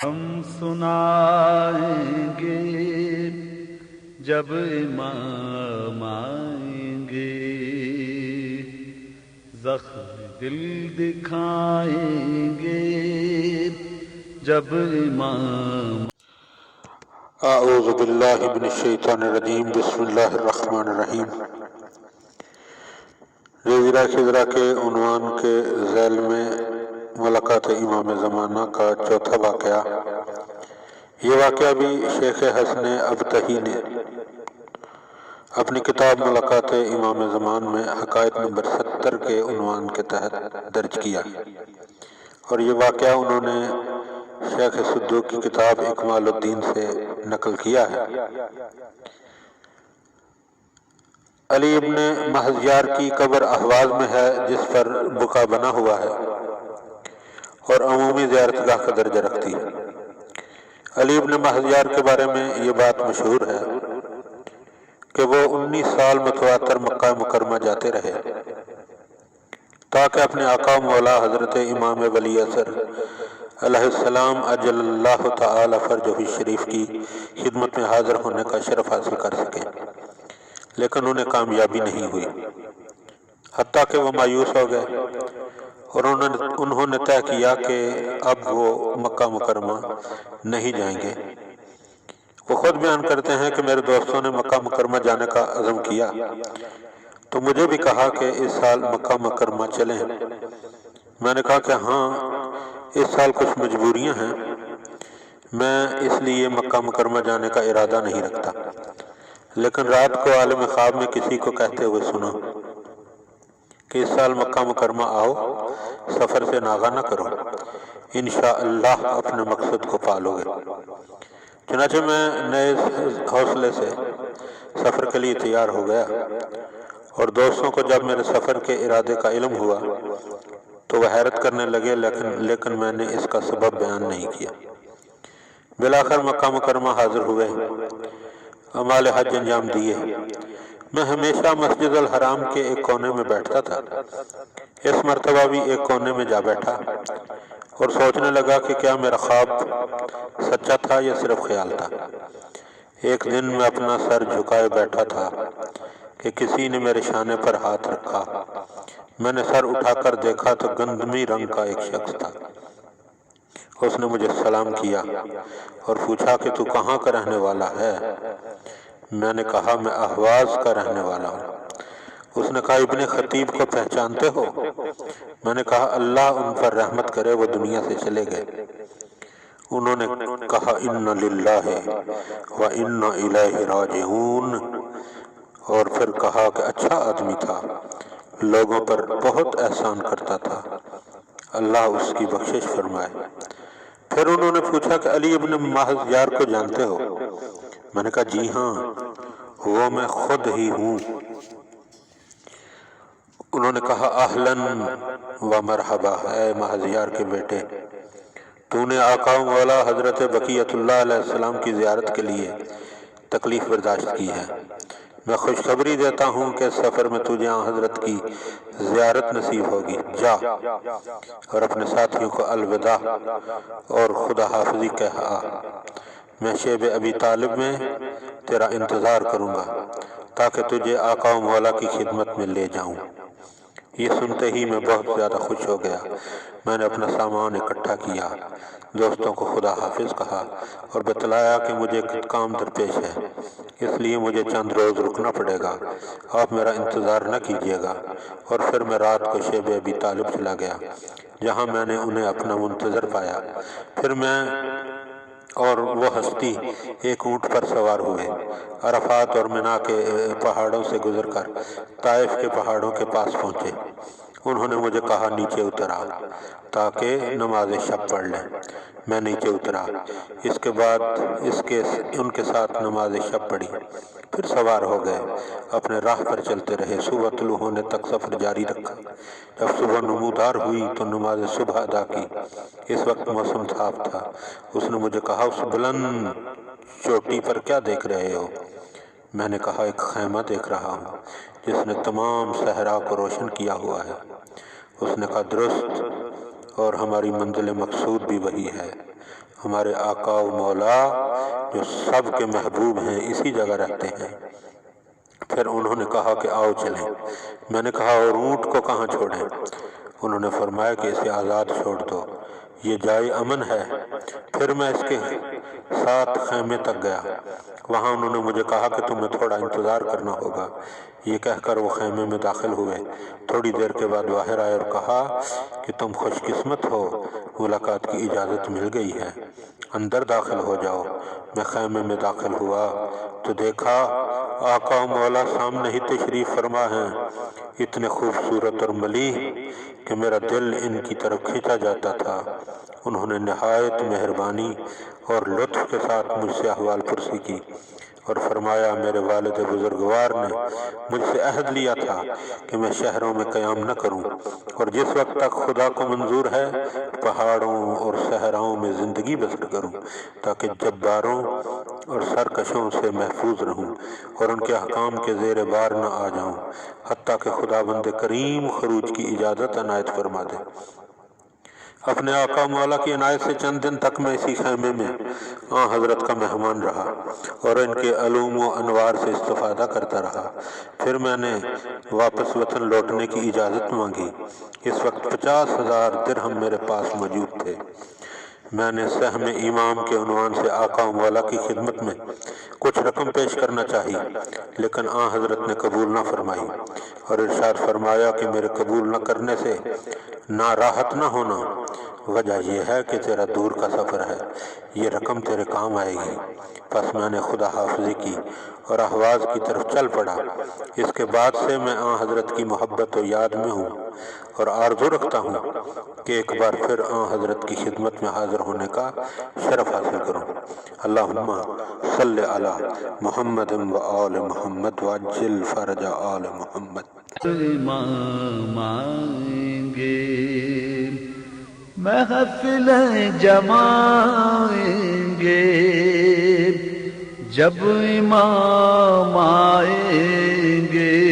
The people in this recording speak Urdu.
ہم سنائیں گے جب امام آئیں گے، زخم دل دکھائیں گے جب امام۔ اعوذ باللہ من الشیطان الرجیم، بسم اللہ الرحمن الرحیم۔ جزیرہ خضرہ کے عنوان کے ذیل میں ملاقات امام زمانہ کا چوتھا واقعہ۔ یہ واقعہ بھی شیخ حسن ابتہی نے اپنی کتاب ملاقات امام زمان میں حقائق نمبر 70 کے عنوان کے تحت درج کیا، اور یہ واقعہ انہوں نے شیخ صدوق کی کتاب اکمال الدین سے نقل کیا ہے۔ علی ابن محضیار کی قبر اہواز میں ہے، جس پر بقع بنا ہوا ہے اور عمومی زیارت گاہ کا درجہ رکھتی ہے۔ علی ابن محضیار کے بارے میں یہ بات مشہور ہے کہ وہ 19 سال متواتر مکہ مکرمہ جاتے رہے، تاکہ اپنے آقا و مولا حضرت امام ولی اثر علیہ السلام عجل اللہ تعالی فرجہ الشریف کی خدمت میں حاضر ہونے کا شرف حاصل کر سکیں، لیکن انہیں کامیابی نہیں ہوئی، حتیٰ کہ وہ مایوس ہو گئے، اور انہوں نے طے کیا کہ اب وہ مکہ مکرمہ نہیں جائیں گے۔ وہ خود بیان کرتے ہیں کہ میرے دوستوں نے مکہ مکرمہ جانے کا عزم کیا تو مجھے بھی کہا کہ اس سال مکہ مکرمہ چلیں۔ میں نے کہا کہ ہاں، اس سال کچھ مجبوریاں ہیں، میں اس لیے مکہ مکرمہ جانے کا ارادہ نہیں رکھتا، لیکن رات کو عالم خواب میں کسی کو کہتے ہوئے سنا کہ اس سال مکہ مکرمہ آؤ، سفر سے ناغہ نہ کرو، انشاءاللہ اپنے مقصد کو پالو گے۔ چنانچہ میں نئے حوصلے سے سفر کے لیے تیار ہو گیا، اور دوستوں کو جب میرے سفر کے ارادے کا علم ہوا تو وہ حیرت کرنے لگے، لیکن میں نے اس کا سبب بیان نہیں کیا۔ بالآخر مکہ مکرمہ حاضر ہوئے، اعمال حج انجام دیے۔ میں ہمیشہ مسجد الحرام کے ایک کونے میں بیٹھتا تھا، اس مرتبہ بھی ایک کونے میں جا بیٹھا اور سوچنے لگا کہ کیا میرا خواب سچا تھا یا صرف خیال تھا۔ ایک دن میں اپنا سر جھکائے بیٹھا تھا کہ کسی نے میرے شانے پر ہاتھ رکھا۔ میں نے سر اٹھا کر دیکھا تو گندمی رنگ کا ایک شخص تھا۔ اس نے مجھے سلام کیا اور پوچھا کہ تو کہاں کا رہنے والا ہے؟ میں نے کہا میں اہواز کا رہنے والا ہوں۔ اس نے کہا ابن خطیب کو پہچانتے ہو؟ میں نے کہا اللہ ان پر رحمت کرے، وہ دنیا سے چلے گئے۔ انہوں نے کہا انا للہ و انا الیہ راجعون، اور پھر کہا کہ اچھا آدمی تھا، لوگوں پر بہت احسان کرتا تھا، اللہ اس کی بخشش فرمائے۔ پھر انہوں نے پوچھا کہ علی ابن محضیار کو جانتے ہو؟ میں نے کہا جی ہاں، وہ میں خود ہی ہوں۔ انہوں نے کہا اہلاً و مرحبا، اے محضیار کے بیٹے، تو نے آقا و مولا حضرت بقیۃ اللہ علیہ السلام کی زیارت کے لیے تکلیف برداشت کی ہے۔ میں خوشخبری دیتا ہوں کہ سفر میں تجھے آن حضرت کی زیارت نصیب ہوگی۔ جا اور اپنے ساتھیوں کو الوداع اور خدا حافظی کہہ آ۔ میں شیب ابی طالب میں تیرا انتظار کروں گا تاکہ تجھے آقا و مولا کی خدمت میں لے جاؤں۔ یہ سنتے ہی میں بہت زیادہ خوش ہو گیا۔ میں نے اپنا سامان اکٹھا کیا، دوستوں کو خدا حافظ کہا اور بتلایا کہ مجھے کام درپیش ہے، اس لیے مجھے چند روز رکنا پڑے گا، آپ میرا انتظار نہ کیجیے گا۔ اور پھر میں رات کو شیب ابی طالب چلا گیا، جہاں میں نے انہیں اپنا منتظر پایا۔ پھر میں اور وہ ہستی ایک اونٹ پر سوار ہوئے، عرفات اور منا کے پہاڑوں سے گزر کر طائف کے پہاڑوں کے پاس پہنچے۔ انہوں نے مجھے کہا نیچے اتر آ تاکہ نماز شب پڑھ لیں۔ میں نیچے اترا، اس کے بعد ان کے ساتھ نماز شب پڑھی، پھر سوار ہو گئے، اپنے راہ پر چلتے رہے۔ صبح طلوع ہونے تک سفر جاری رکھا۔ جب صبح نمودار ہوئی تو نماز صبح ادا کی۔ اس وقت موسم صاف تھا۔ اس نے مجھے کہا اس بلند چوٹی پر کیا دیکھ رہے ہو؟ میں نے کہا ایک خیمہ دیکھ رہا ہوں جس نے تمام صحرا کو روشن کیا ہوا ہے۔ اس نے کہا درست، اور ہماری منزل مقصود بھی وہی ہے۔ ہمارے آقا و مولا جو سب کے محبوب ہیں اسی جگہ رہتے ہیں۔ پھر انہوں نے کہا کہ آؤ چلیں۔ میں نے کہا اور اونٹ کو کہاں چھوڑیں؟ انہوں نے فرمایا کہ اسے آزاد چھوڑ دو، یہ جائے امن ہے۔ پھر میں اس کے ساتھ خیمے تک گیا، وہاں انہوں نے مجھے کہا کہ تمہیں تھوڑا انتظار کرنا ہوگا۔ یہ کہہ کر وہ خیمے میں داخل ہوئے۔ تھوڑی دیر کے بعد باہر آئے اور کہا کہ تم خوش قسمت ہو، ملاقات کی اجازت مل گئی ہے، اندر داخل ہو جاؤ۔ میں خیمے میں داخل ہوا تو دیکھا آقا و مولا سامنے ہی تشریف فرما ہیں، اتنے خوبصورت اور ملیح کہ میرا دل ان کی طرف کھینچا جاتا تھا۔ انہوں نے نہایت مہربانی اور لطف کے ساتھ مجھ سے احوال پرسی کی اور فرمایا میرے والد بزرگوار نے مجھ سے عہد لیا تھا کہ میں شہروں میں قیام نہ کروں، اور جس وقت تک خدا کو منظور ہے پہاڑوں اور صحراؤں میں زندگی بسر کروں، تاکہ جباروں اور سرکشوں سے محفوظ رہوں اور ان کے احکام کے زیر بار نہ آ جاؤں، حتیٰ کہ خداوند کریم خروج کی اجازت عنایت فرما دے۔ اپنے آقا مولا کی عنایت سے چند دن تک میں اسی خیمے میں حضرت کا مہمان رہا اور ان کے علوم و انوار سے استفادہ کرتا رہا۔ پھر میں نے واپس وطن لوٹنے کی اجازت مانگی۔ اس وقت 50,000 درہم میرے پاس موجود تھے۔ میں نے سہم امام کے عنوان سے آقا و مولا کی خدمت میں کچھ رقم پیش کرنا چاہی، لیکن حضرت نے قبول نہ فرمائی اور ارشاد فرمایا کہ میرے قبول نہ کرنے سے ناراحت نہ ہونا، وجہ یہ ہے کہ تیرا دور کا سفر ہے، یہ رقم تیرے کام آئے گی۔ پس میں نے خدا حافظی کی اور احواز کی طرف چل پڑا۔ اس کے بعد سے میں حضرت کی محبت و یاد میں ہوں اور آرزو رکھتا ہوں کہ ایک بار پھر حضرت کی خدمت میں حاضر ہونے کا شرف حاصل کروں۔ اللہم صلی علی محمد و آل محمد وعجل فرج آل محمد۔ امام آئیں گے، محفلیں جمائیں گے، جب امام آئیں گے